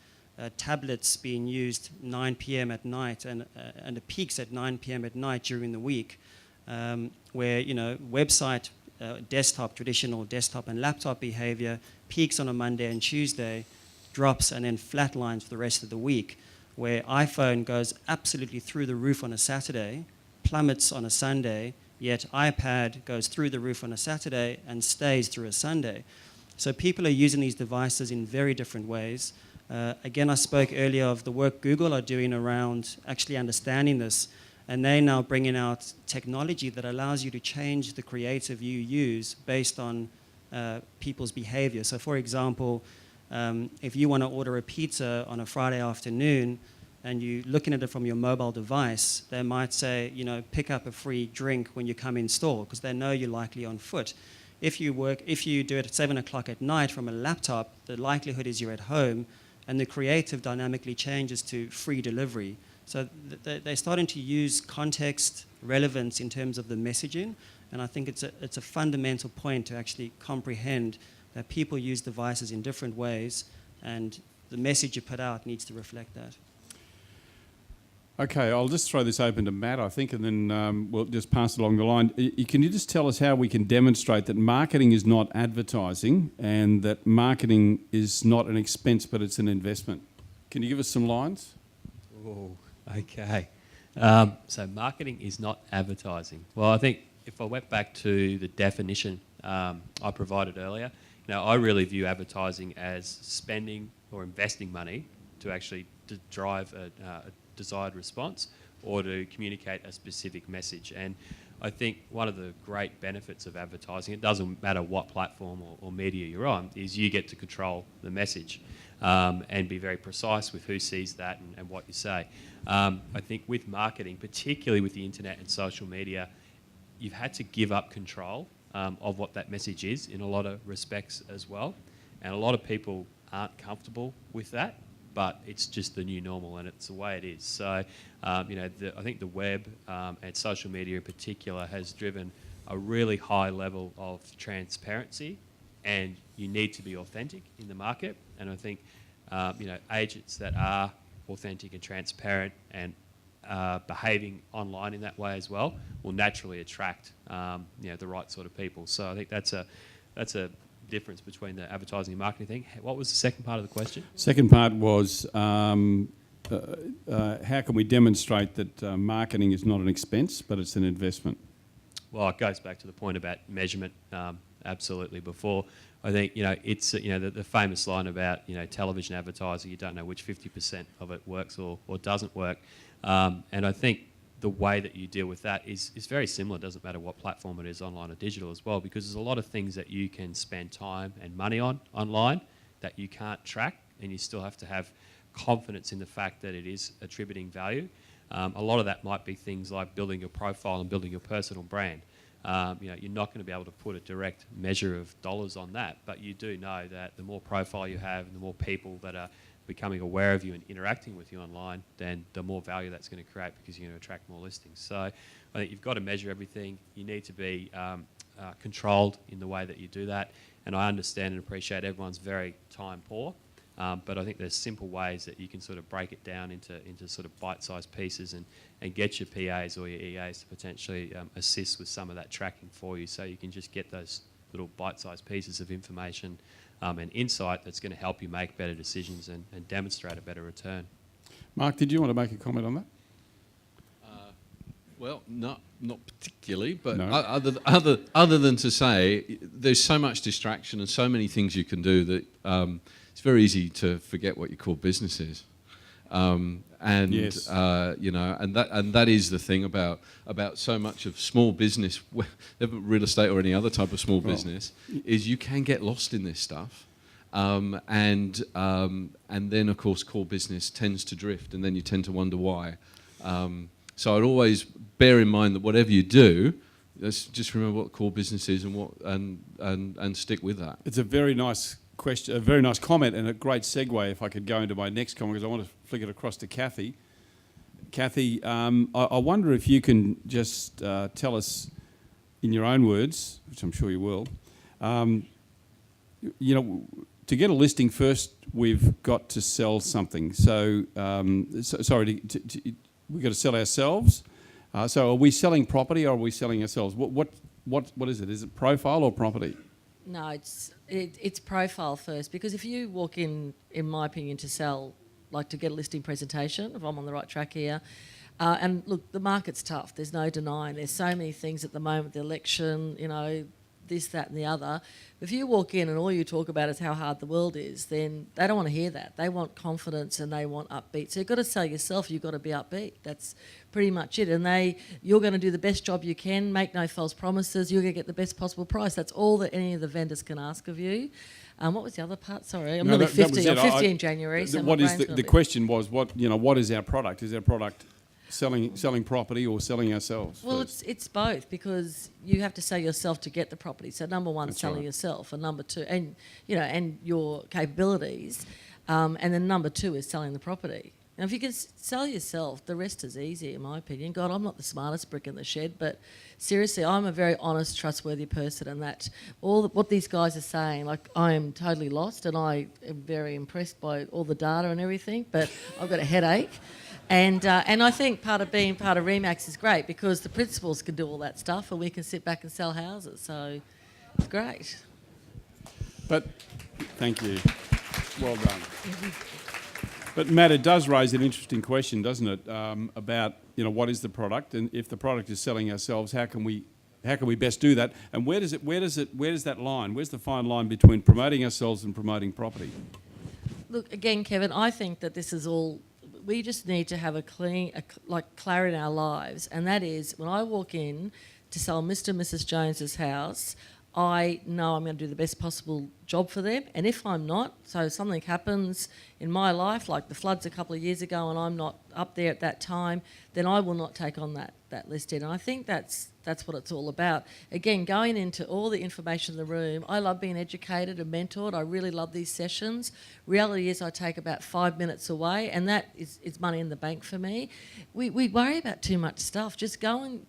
[SPEAKER 5] tablets being used 9 p.m. at night and the peaks at 9 p.m. at night during the week, where website, desktop, traditional desktop and laptop behavior peaks on a Monday and Tuesday, drops and then flatlines for the rest of the week, where iPhone goes absolutely through the roof on a Saturday, plummets on a Sunday, yet iPad goes through the roof on a Saturday and stays through a Sunday. So people are using these devices in very different ways. Again, I spoke earlier of the work Google are doing around actually understanding this, and they're now bringing out technology that allows you to change the creative you use based on people's behavior. So for example, if you want to order a pizza on a Friday afternoon, and you're looking at it from your mobile device, they might say, pick up a free drink when you come in store, because they know you're likely on foot. If you do it at 7 o'clock at night from a laptop, the likelihood is you're at home, and the creative dynamically changes to free delivery. So they're starting to use context, relevance in terms of the messaging, and I think it's a fundamental point to actually comprehend that people use devices in different ways, and the message you put out needs to reflect that.
[SPEAKER 4] Okay, I'll just throw this open to Matt, I think, and then we'll just pass it along the line. Can you just tell us how we can demonstrate that marketing is not advertising and that marketing is not an expense but it's an investment? Can you give us some lines?
[SPEAKER 3] Oh, okay. So marketing is not advertising. Well, I think if I went back to the definition I provided earlier, I really view advertising as spending or investing money to actually drive a desired response or to communicate a specific message. And I think one of the great benefits of advertising, it doesn't matter what platform or media you're on, is you get to control the message and be very precise with who sees that and what you say. I think with marketing, particularly with the internet and social media, you've had to give up control of what that message is in a lot of respects as well. And a lot of people aren't comfortable with that, but it's just the new normal and it's the way it is. So, I think the web and social media in particular has driven a really high level of transparency and you need to be authentic in the market. And I think agents that are authentic and transparent and behaving online in that way as well will naturally attract the right sort of people. So I think that's a difference between the advertising and marketing thing. What was the second part of the question?
[SPEAKER 4] Second part was how can we demonstrate that marketing is not an expense but it's an investment?
[SPEAKER 3] Well, it goes back to the point about measurement. Absolutely. Before, I think it's the famous line about television advertising. You don't know which 50% of it works or doesn't work, and I think the way that you deal with that is very similar. It doesn't matter what platform it is, online or digital as well, because there's a lot of things that you can spend time and money on online that you can't track, and you still have to have confidence in the fact that it is attributing value. A lot of that might be things like building your profile and building your personal brand. You're not going to be able to put a direct measure of dollars on that, but you do know that the more profile you have and the more people that are becoming aware of you and interacting with you online, then the more value that's going to create, because you're going to attract more listings. So I think you've got to measure everything. You need to be controlled in the way that you do that. And I understand and appreciate everyone's very time poor, but I think there's simple ways that you can sort of break it down into sort of bite-sized pieces and get your PAs or your EAs to potentially assist with some of that tracking for you, so you can just get those little bite-sized pieces of information and insight that's going to help you make better decisions and demonstrate a better return.
[SPEAKER 4] Mark, did you want to make a comment on that?
[SPEAKER 6] Well, not particularly, but
[SPEAKER 4] No.
[SPEAKER 6] other than to say, there's so much distraction and so many things you can do that it's very easy to forget what your core business is.
[SPEAKER 4] Yes.
[SPEAKER 6] And that is the thing about so much of small business, real estate or any other type of small business, is you can get lost in this stuff, and then of course core business tends to drift, and then you tend to wonder why. So I'd always bear in mind that whatever you do, just remember what core business is and stick with that.
[SPEAKER 4] It's a very nice question, a very nice comment, and a great segue if I could go into my next comment, because I want to flick it across to Kathy. Kathy, I wonder if you can just tell us in your own words, which I'm sure you will, to get a listing first, we've got to sell something. So, we've got to sell ourselves. So are we selling property or are we selling ourselves? What is it? Is it profile or property?
[SPEAKER 7] No, it's profile first, because if you walk in my opinion, to sell, like to get a listing presentation, if I'm on the right track here, and look, the market's tough, there's no denying. There's so many things at the moment, the election, this, that and the other. If you walk in and all you talk about is how hard the world is, then they don't want to hear that. They want confidence and they want upbeat. So you've got to sell yourself, you've got to be upbeat. That's pretty much it. And you're going to do the best job you can, make no false promises, you're going to get the best possible price. That's all that any of the vendors can ask of you. What was the other part? Sorry, I'm nearly 50. I'm 50 in January. So
[SPEAKER 4] what is the question was, what is our product? Is our product selling property or selling ourselves?
[SPEAKER 7] Well,
[SPEAKER 4] first?
[SPEAKER 7] it's both, because you have to sell yourself to get the property. So number one,
[SPEAKER 4] That's
[SPEAKER 7] selling
[SPEAKER 4] right.
[SPEAKER 7] yourself, and number two, and your capabilities, and then number two is selling the property. Now, if you can sell yourself, the rest is easy, in my opinion. God, I'm not the smartest brick in the shed, but seriously, I'm a very honest, trustworthy person, and that what these guys are saying, like, I am totally lost, and I am very impressed by all the data and everything, but I've got a headache. And I think part of being part of Remax is great, because the principals can do all that stuff and we can sit back and sell houses. So it's great.
[SPEAKER 4] But thank you. Well done. But Matt, it does raise an interesting question, doesn't it? About what is the product, and if the product is selling ourselves, how can we best do that? And where does that line? Where's the fine line between promoting ourselves and promoting property?
[SPEAKER 7] Look, again, Kevin, I think that this is all. We just need to have clarity in our lives, and that is when I walk in to sell Mr. and Mrs. Jones's house, I know I'm going to do the best possible job for them. And if I'm not, so something happens in my life, like the floods a couple of years ago, and I'm not up there at that time, then I will not take on that listing. And I think that's what it's all about. Again, going into all the information in the room, I love being educated and mentored. I really love these sessions. Reality is I take about 5 minutes away, and that is money in the bank for me. We worry about too much stuff. Just go and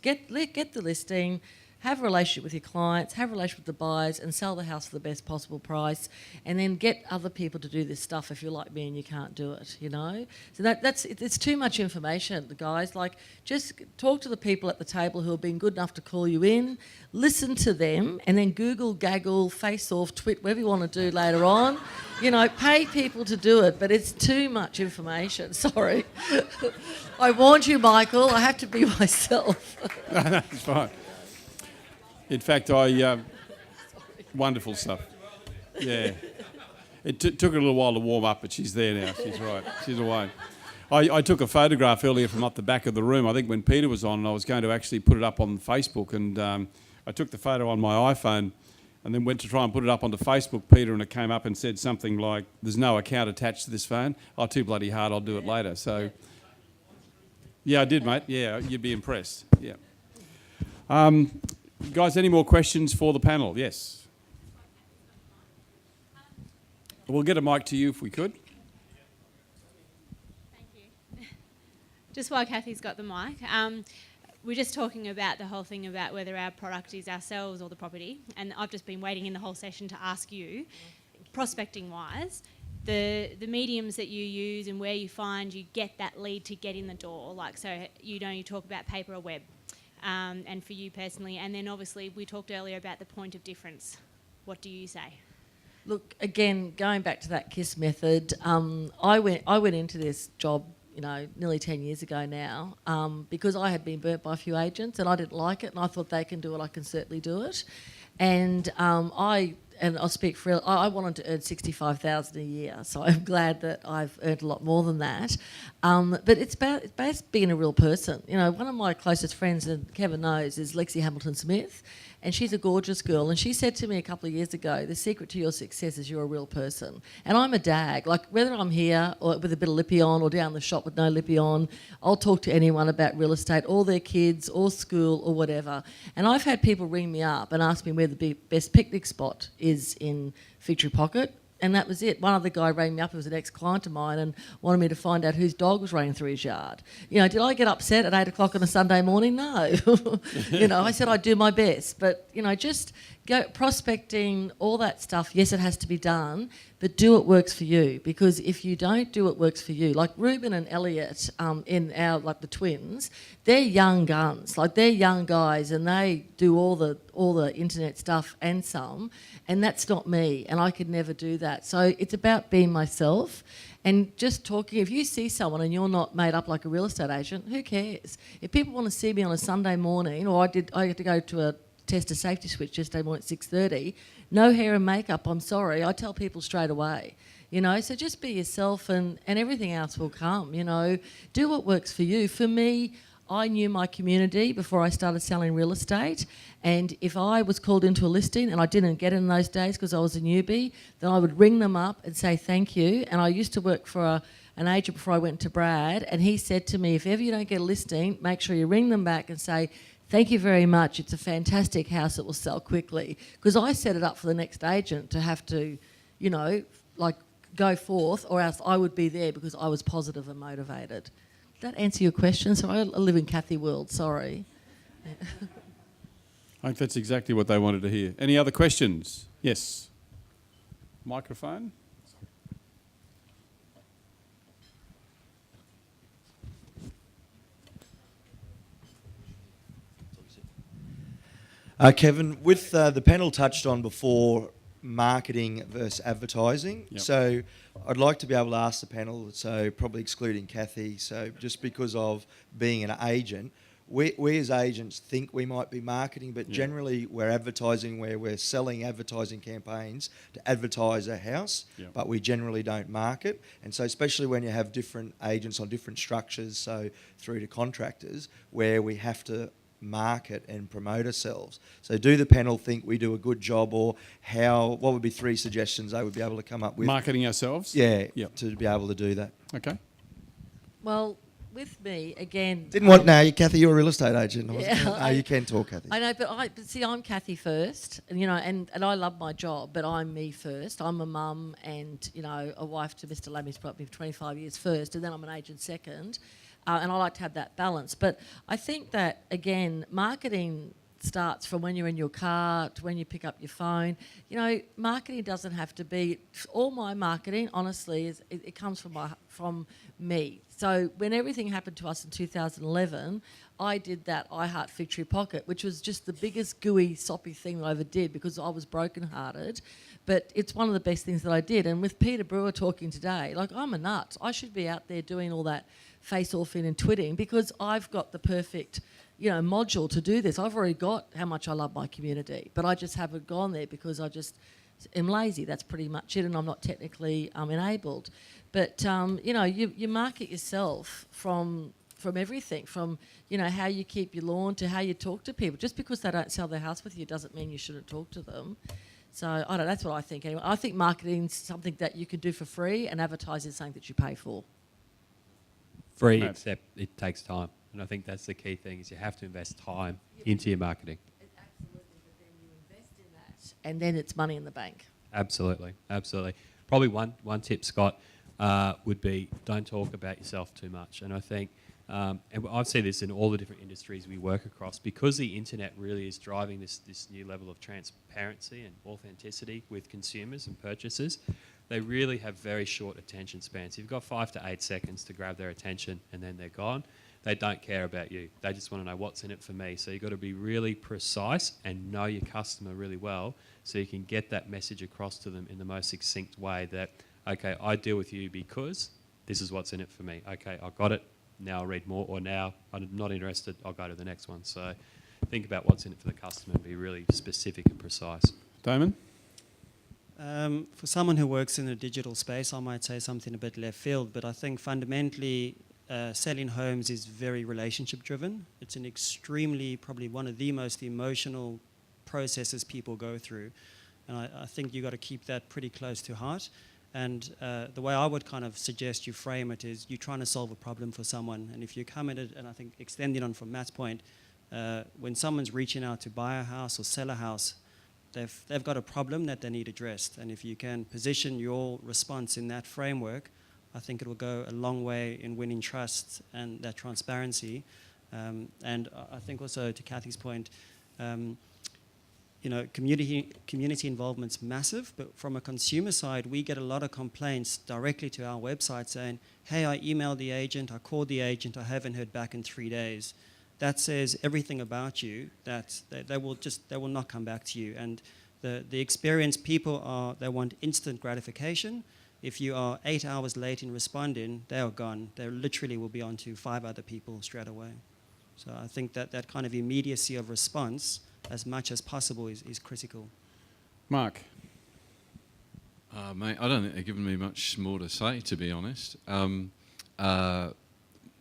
[SPEAKER 7] get the listing, have a relationship with your clients, have a relationship with the buyers, and sell the house for the best possible price, and then get other people to do this stuff if you're like me and you can't do it, you know? So it's too much information, guys. Like, just talk to the people at the table who have been good enough to call you in, listen to them, and then Google, gaggle, face off, twit, whatever you want to do later on. You know, pay people to do it, but it's too much information. Sorry. I warned you, Michael. I have to be myself.
[SPEAKER 4] No, that's fine. In fact, wonderful stuff. Yeah. It took her a little while to warm up, but she's there now. She's right. She's away. I took a photograph earlier from up the back of the room. I think when Peter was on, I was going to actually put it up on Facebook, and I took the photo on my iPhone and then went to try and put it up onto Facebook, Peter, and it came up and said something like, "There's no account attached to this phone." "Oh, too bloody hard, I'll do it later." So, yeah, I did, mate. Yeah, you'd be impressed. Yeah. Guys, any more questions for the panel? Yes. We'll get a mic to you if we could.
[SPEAKER 10] Thank you. Just while Kathy's got the mic, we're just talking about the whole thing about whether our product is ourselves or the property, and I've just been waiting in the whole session to ask you, prospecting-wise, the mediums that you use and where you find you get that lead to get in the door. Like, so you talk about paper or web, and for you personally, and then obviously we talked earlier about the point of difference. What do you say?
[SPEAKER 7] Look, again, going back to that KISS method, I went into this job, you know, nearly 10 years ago now, because I had been burnt by a few agents and I didn't like it, and I thought they can do it, I can certainly do it. And I'll speak for, I wanted to earn $65,000 a year, so I'm glad that I've earned a lot more than that. But it's about being a real person. You know, one of my closest friends, and Kevin knows, is Lexi Hamilton-Smith, and she's a gorgeous girl. And she said to me a couple of years ago, the secret to your success is you're a real person. And I'm a dag. Like, whether I'm here or with a bit of lippy on or down the shop with no lippy on, I'll talk to anyone about real estate, or their kids, or school, or whatever. And I've had people ring me up and ask me where the best picnic spot is in Fitchery Pocket. And that was it. One other guy rang me up, who was an ex-client of mine, and wanted me to find out whose dog was running through his yard. You know, did I get upset at 8 o'clock on a Sunday morning? No. You know, I said I'd do my best. But, you know, just go prospecting, all that stuff, yes, it has to be done, but do what works for you. Because if you don't do what works for you, like Ruben and Elliot in our, like the twins, they're young guns. Like, they're young guys, and they do all the internet stuff and some, and that's not me, and I could never do that. So it's about being myself and just talking. If you see someone and you're not made up like a real estate agent, who cares? If people want to see me on a Sunday morning, or I had to go to a test a safety switch yesterday morning at 6:30, no hair and makeup, I'm sorry, I tell people straight away. You know, so just be yourself, and everything else will come, you know. Do what works for you. For me, I knew my community before I started selling real estate, and if I was called into a listing and I didn't get it in those days because I was a newbie, then I would ring them up and say thank you. And I used to work for an agent before I went to Brad, and he said to me, if ever you don't get a listing, make sure you ring them back and say, thank you very much, it's a fantastic house, it will sell quickly. Because I set it up for the next agent to have to, you know, like, go forth, or else I would be there because I was positive and motivated. Did that answer your question? So I live in Kathy world, sorry.
[SPEAKER 4] I think that's exactly what they wanted to hear. Any other questions? Yes. Microphone.
[SPEAKER 11] Kevin, with the panel touched on before marketing versus advertising.
[SPEAKER 4] Yep.
[SPEAKER 11] So I'd like to be able to ask the panel, so probably excluding Kathy, so just because of being an agent, we as agents think we might be marketing, but generally we're advertising, where we're selling advertising campaigns to advertise a house, but we generally don't market. And so especially when you have different agents on different structures, so through to contractors, where we have to market and promote ourselves. So do the panel think we do a good job, or what would be 3 suggestions they would be able to come up with?
[SPEAKER 4] Marketing ourselves?
[SPEAKER 11] Yeah,
[SPEAKER 4] Yep.
[SPEAKER 11] to be able to do that.
[SPEAKER 4] Okay.
[SPEAKER 7] Well, with me, again...
[SPEAKER 11] Kathy, you're a real estate agent. You can talk, Kathy.
[SPEAKER 7] I know, but see, I'm Kathy first, and, you know, and I love my job, but I'm me first. I'm a mum and, you know, a wife to Mr. Lammy's probably for 25 years first, and then I'm an agent second. And I like to have that balance. But I think that, again, marketing starts from when you're in your car to when you pick up your phone. You know, marketing doesn't have to be, all my marketing, honestly, it comes from me. So when everything happened to us in 2011, I did that I Heart Victory Pocket, which was just the biggest gooey, soppy thing that I ever did because I was brokenhearted. But it's one of the best things that I did. And with Peter Brewer talking today, like, I'm a nut. I should be out there doing all that face-offing and twitting because I've got the perfect, you know, module to do this. I've already got how much I love my community, but I just haven't gone there because I just am lazy. That's pretty much it, and I'm not technically enabled. But, you know, you market yourself from everything, from, you know, how you keep your lawn to how you talk to people. Just because they don't sell their house with you doesn't mean you shouldn't talk to them. So, I don't know, that's what I think anyway. I think marketing's something that you can do for free and advertising is something that you pay for.
[SPEAKER 3] Free, except it takes time. And I think that's the key thing is you have to invest time into your marketing.
[SPEAKER 7] Absolutely, but then you invest in that and then it's money in the bank.
[SPEAKER 3] Absolutely, absolutely. Probably one tip, Scott, would be don't talk about yourself too much. And I think, and I've seen this in all the different industries we work across, because the internet really is driving this new level of transparency and authenticity with consumers and purchasers. They really have very short attention spans. You've got 5 to 8 seconds to grab their attention and then they're gone. They don't care about you. They just want to know what's in it for me. So you've got to be really precise and know your customer really well so you can get that message across to them in the most succinct way that, okay, I deal with you because this is what's in it for me. Okay, I got it. Now I'll read more, or now I'm not interested, I'll go to the next one. So think about what's in it for the customer and be really specific and precise.
[SPEAKER 4] Damon?
[SPEAKER 5] For someone who works in the digital space, I might say something a bit left field, but I think fundamentally selling homes is very relationship driven. It's an extremely, probably one of the most emotional processes people go through. And I think you've got to keep that pretty close to heart. And the way I would kind of suggest you frame it is you're trying to solve a problem for someone. And if you come at it, and I think extending on from Matt's point, when someone's reaching out to buy a house or sell a house, they've got a problem that they need addressed. And if you can position your response in that framework, I think it will go a long way in winning trust and that transparency. And I think also to Kathy's point, you know, community involvement's massive, but from a consumer side, we get a lot of complaints directly to our website saying, hey, I emailed the agent, I called the agent, I haven't heard back in 3 days. That says everything about you that they will not come back to you. And the experienced people they want instant gratification. If you are 8 hours late in responding, they are gone. They literally will be on to 5 other people straight away. So I think that kind of immediacy of response, as much as possible, is critical.
[SPEAKER 4] Mark?
[SPEAKER 6] Mate, I don't think they're giving me much more to say, to be honest. My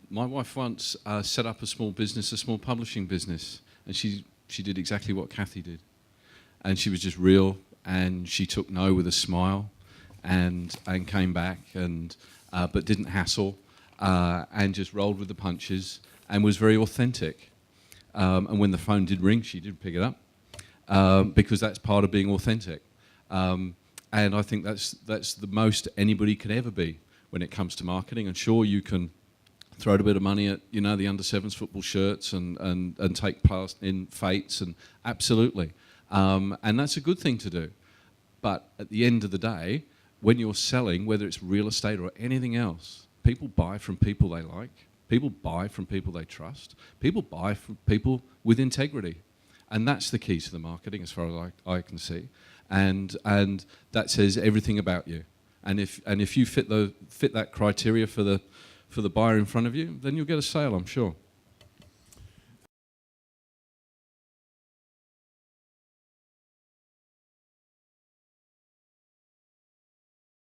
[SPEAKER 6] wife once set up a small business, a small publishing business, and she did exactly what Kathy did. And she was just real, and she took no with a smile, and came back, and but didn't hassle, and just rolled with the punches, and was very authentic. And when the phone did ring, she did pick it up, because that's part of being authentic. And I think that's the most anybody can ever be when it comes to marketing. And sure, you can throw a bit of money at, you know, the under-7s football shirts and take part in fetes, and absolutely. And that's a good thing to do. But at the end of the day, when you're selling, whether it's real estate or anything else, people buy from people they like. People buy from people they trust. People buy from people with integrity. And that's the key to the marketing as far as I can see. And that says everything about you. And if you fit that criteria for the buyer in front of you, then you'll get a sale, I'm sure.